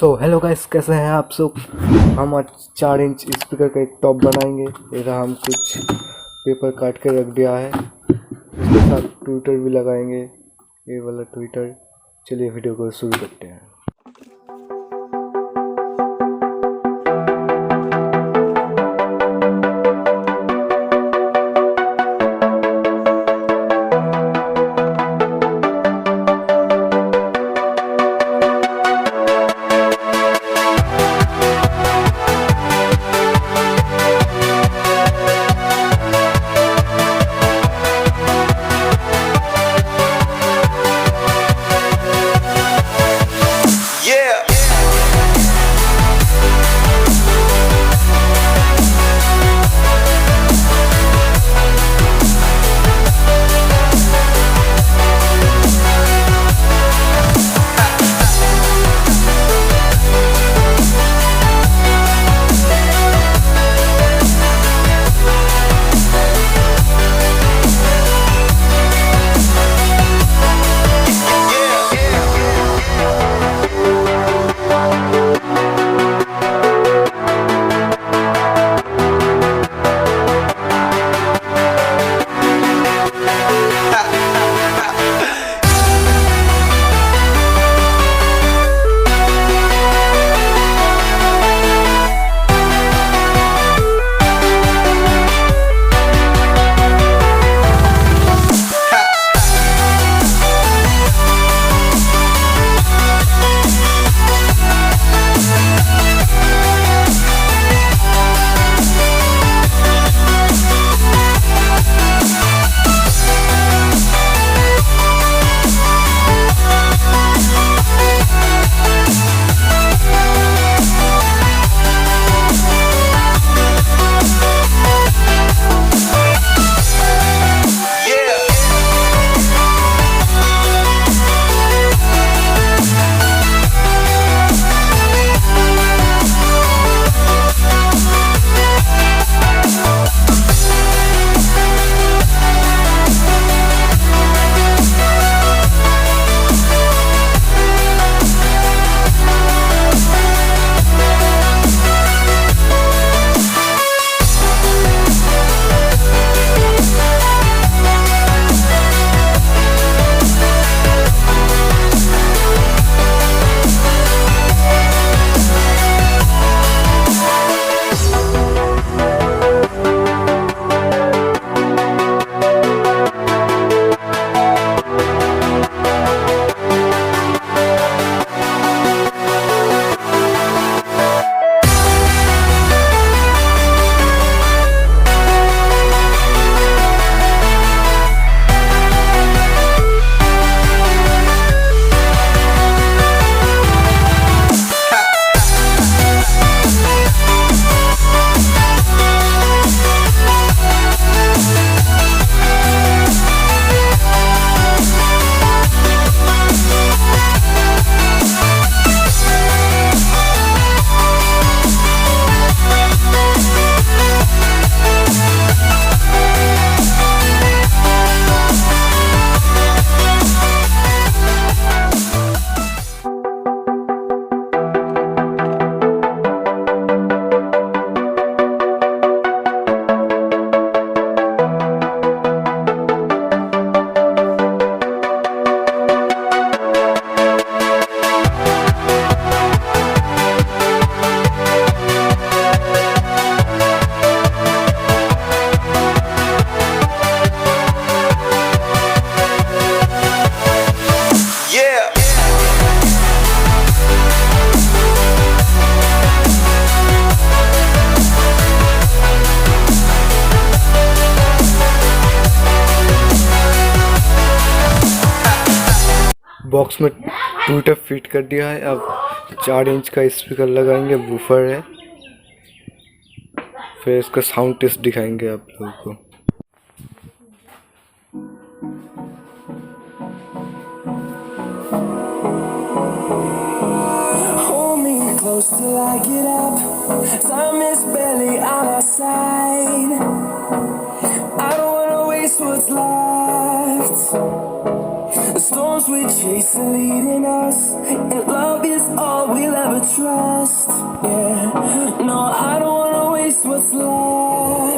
So hello guys, कैसे हैं आप सब। हम आज 4 इंच स्पीकर का एक टॉप बनाएंगे। ये रहा, हम कुछ पेपर काट के रख दिया है। इसके साथ ट्विटर भी लगाएंगे, ये वाला ट्विटर। चलिए वीडियो को शुरू करते हैं। बॉक्स में ट्विटर फिट कर दिया है। अब 4 इंच का स्पीकर लगाएंगे, वूफर है। फिर इसका साउंड टेस्ट दिखाएंगे आप लोगों को। Close till I get up, time is barely on our side. I don't wanna waste what's left. The storm storms we chase are leading us, and love is all we'll ever trust. Yeah, no, I don't wanna waste what's left.